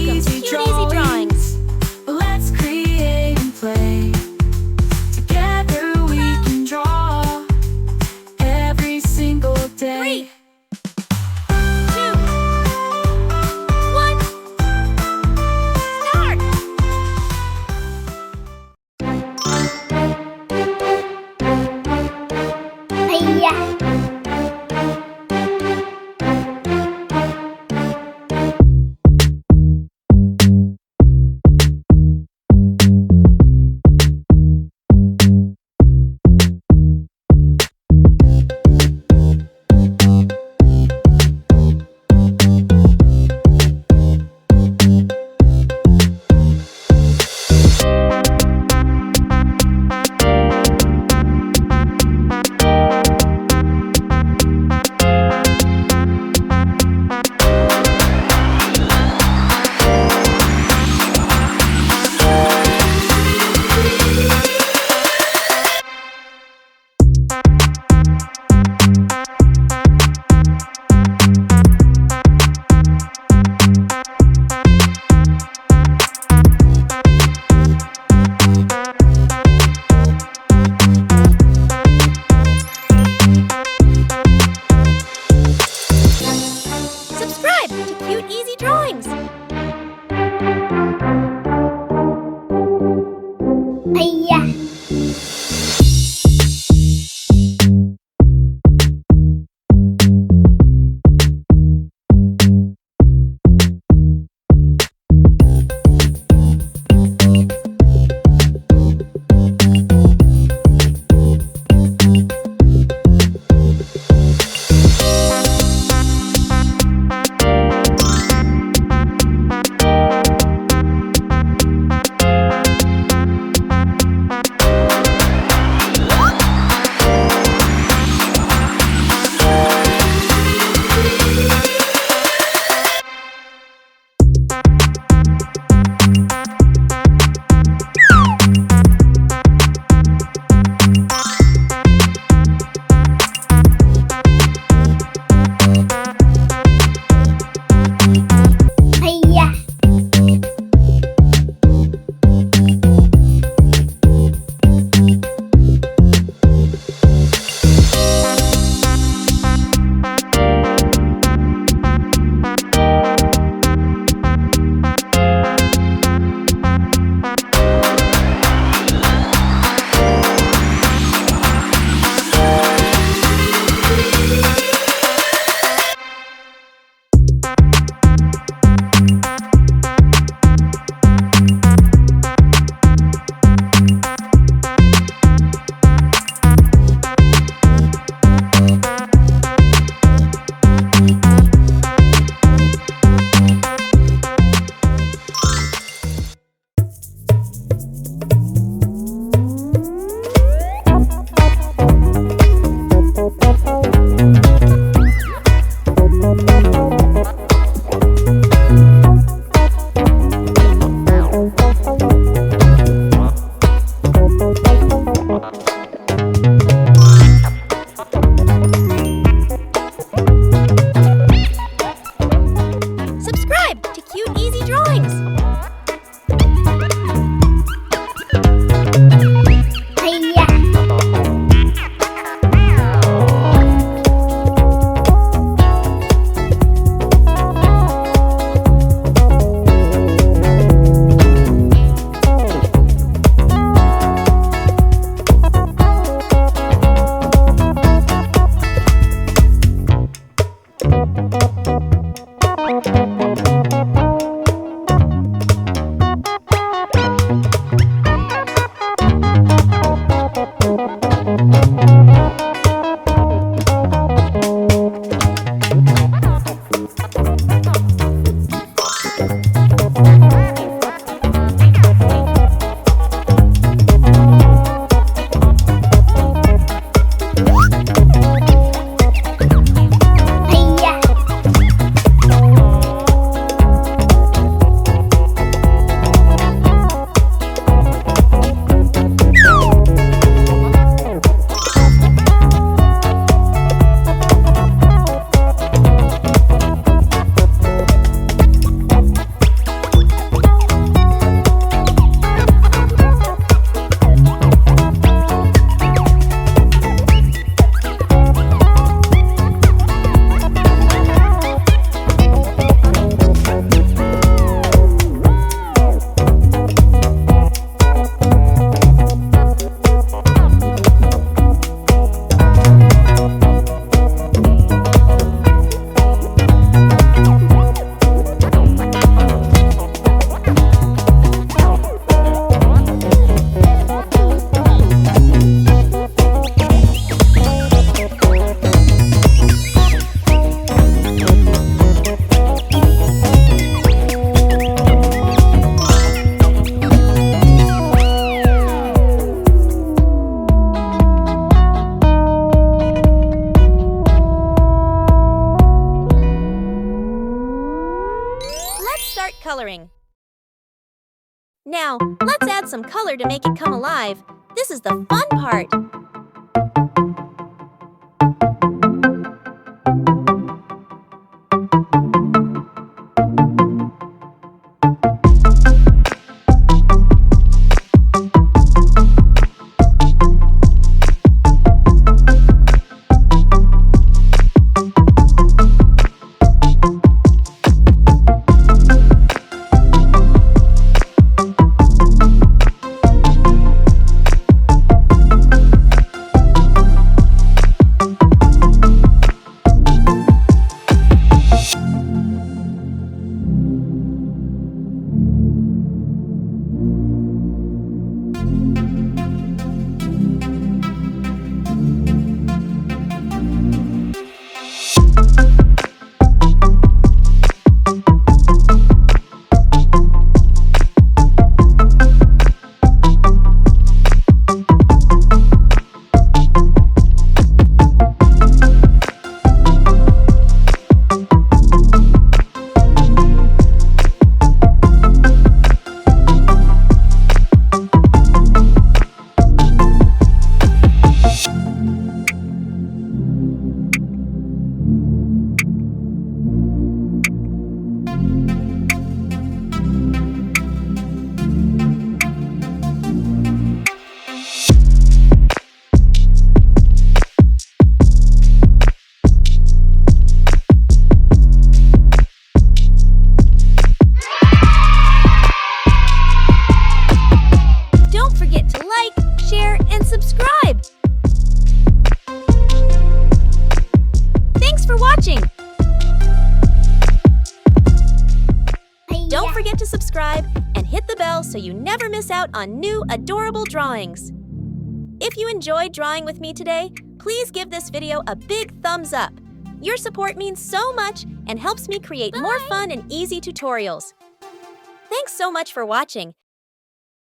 Welcome to Cute Easy Drawings. Let's create and play. Together we can draw every single day. 3, 2, 1, start! coloring. Now, let's add some color to make it come alive. This is the fun part. Subscribe! Thanks for watching! Don't forget to subscribe and hit the bell so you never miss out on new adorable drawings. If you enjoyed drawing with me today, please give this video a big thumbs up. Your support means so much and helps me create more fun and easy tutorials. Thanks so much for watching,